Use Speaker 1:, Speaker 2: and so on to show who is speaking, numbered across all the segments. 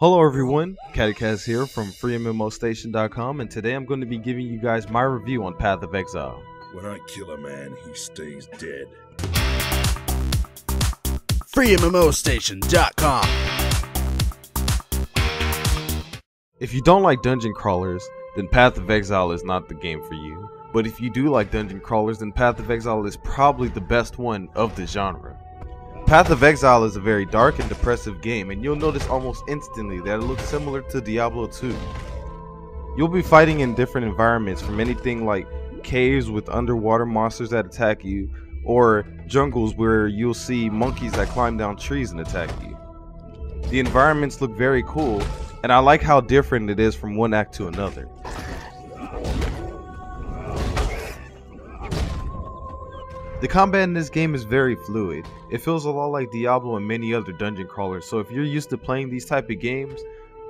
Speaker 1: Hello everyone, CattyCast here from FreeMMOStation.com, and today I'm going to be giving you guys my review on Path of Exile.
Speaker 2: When I kill a man, he stays dead.
Speaker 3: FreeMMOStation.com.
Speaker 1: If you don't like dungeon crawlers, then Path of Exile is not the game for you. But if you do like dungeon crawlers, then Path of Exile is probably the best one of the genre. Path of Exile is a very dark and depressive game, and you'll notice almost instantly that it looks similar to Diablo 2. You'll be fighting in different environments, from anything like caves with underwater monsters that attack you, or jungles where you'll see monkeys that climb down trees and attack you. The environments look very cool, and I like how different it is from one act to another. The combat in this game is very fluid. It feels a lot like Diablo and many other dungeon crawlers, so if you're used to playing these type of games,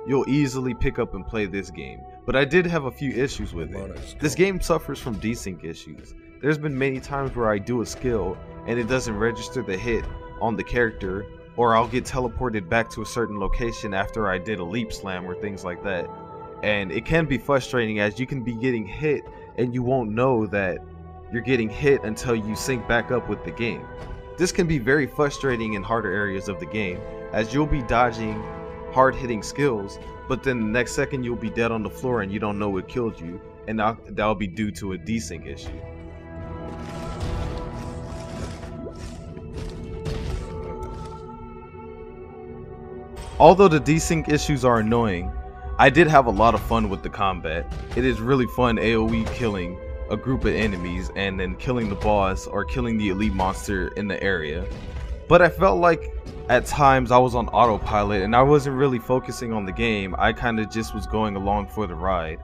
Speaker 1: you'll easily pick up and play this game. But I did have a few issues with it. This game suffers from desync issues. There's been many times where I do a skill and it doesn't register the hit on the character, or I'll get teleported back to a certain location after I did a leap slam or things like that. And it can be frustrating, as you can be getting hit and you won't know that you're getting hit until you sync back up with the game. This can be very frustrating in harder areas of the game, as you'll be dodging hard-hitting skills, but then the next second you'll be dead on the floor and you don't know what killed you, and that'll be due to a desync issue. Although the desync issues are annoying, I did have a lot of fun with the combat. It is really fun AoE killing a group of enemies and then killing the boss or killing the elite monster in the area. But I felt like at times I was on autopilot and I wasn't really focusing on the game. I kind of just was going along for the ride,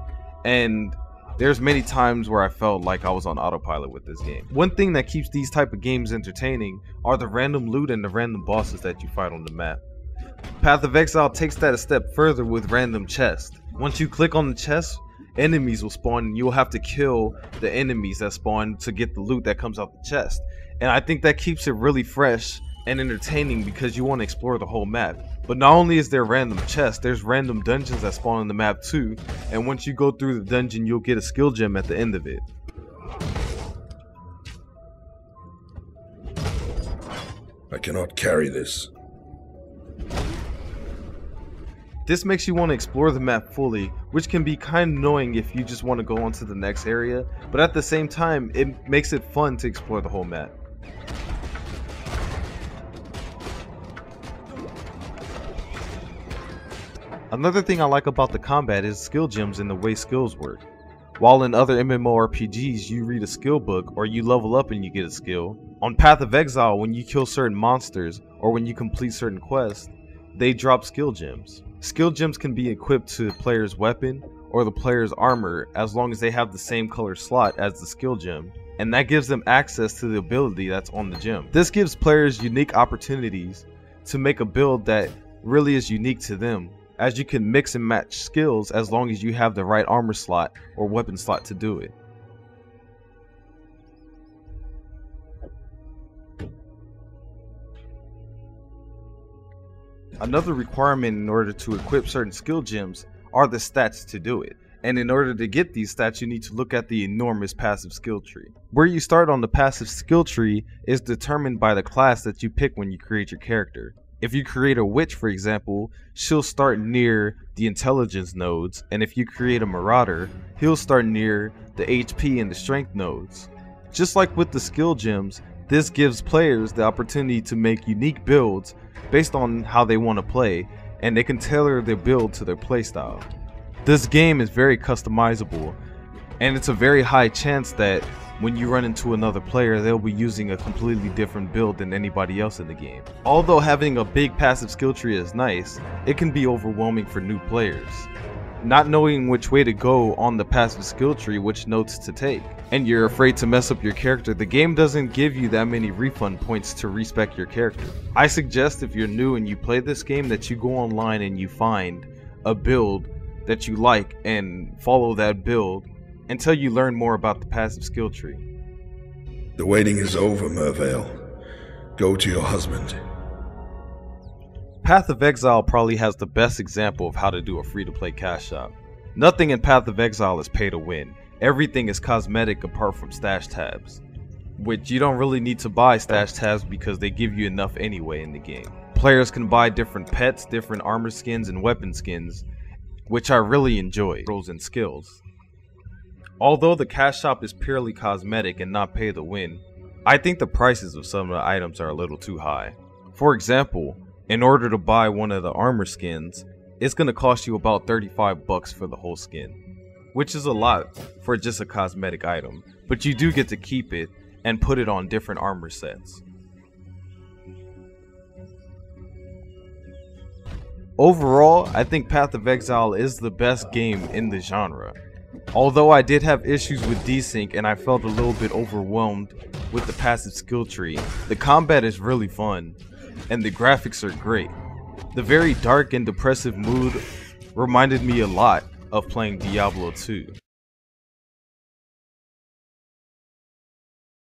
Speaker 1: and there's many times where I felt like I was on autopilot with this game. One thing that keeps these type of games entertaining are the random loot and the random bosses that you fight on the map. Path of Exile takes that a step further with random chests. Once you click on the chest, enemies will spawn and you'll have to kill the enemies that spawn to get the loot that comes out the chest. And I think that keeps it really fresh and entertaining because you want to explore the whole map. But not only is there random chests, there's random dungeons that spawn on the map too, and once you go through the dungeon you'll get a skill gem at the end of it.
Speaker 2: I cannot carry this.
Speaker 1: This makes you want to explore the map fully, which can be kind of annoying if you just want to go on to the next area, but at the same time, it makes it fun to explore the whole map. Another thing I like about the combat is skill gems and the way skills work. While in other MMORPGs you read a skill book or you level up and you get a skill, on Path of Exile when you kill certain monsters or when you complete certain quests, they drop skill gems. Skill gems can be equipped to the player's weapon or the player's armor as long as they have the same color slot as the skill gem, and that gives them access to the ability that's on the gem. This gives players unique opportunities to make a build that really is unique to them, as you can mix and match skills as long as you have the right armor slot or weapon slot to do it. Another requirement in order to equip certain skill gems are the stats to do it. And in order to get these stats, you need to look at the enormous passive skill tree. Where you start on the passive skill tree is determined by the class that you pick when you create your character. If you create a witch, for example, she'll start near the intelligence nodes, and if you create a marauder, he'll start near the HP and the strength nodes. Just like with the skill gems, this gives players the opportunity to make unique builds based on how they want to play, and they can tailor their build to their playstyle. This game is very customizable, and it's a very high chance that when you run into another player, they'll be using a completely different build than anybody else in the game. Although having a big passive skill tree is nice, it can be overwhelming for new players. Not knowing which way to go on the passive skill tree, which notes to take, and you're afraid to mess up your character, the game doesn't give you that many refund points to respec your character. I suggest if you're new and you play this game that you go online and you find a build that you like and follow that build until you learn more about the passive skill tree.
Speaker 2: The waiting is over, Mervale. Go to your husband.
Speaker 1: Path of Exile probably has the best example of how to do a free-to-play cash shop. Nothing in Path of Exile is pay to win. Everything is cosmetic apart from stash tabs, which you don't really need to buy stash tabs because they give you enough anyway in the game. Players can buy different pets, different armor skins, and weapon skins, which I really enjoy. Roles and skills. Although the cash shop is purely cosmetic and not pay to win, I think the prices of some of the items are a little too high. For example, in order to buy one of the armor skins, it's gonna cost you about 35 bucks for the whole skin, which is a lot for just a cosmetic item, but you do get to keep it and put it on different armor sets. Overall, I think Path of Exile is the best game in the genre. Although I did have issues with desync and I felt a little bit overwhelmed with the passive skill tree, the combat is really fun and the graphics are great. The very dark and depressive mood reminded me a lot of playing Diablo 2.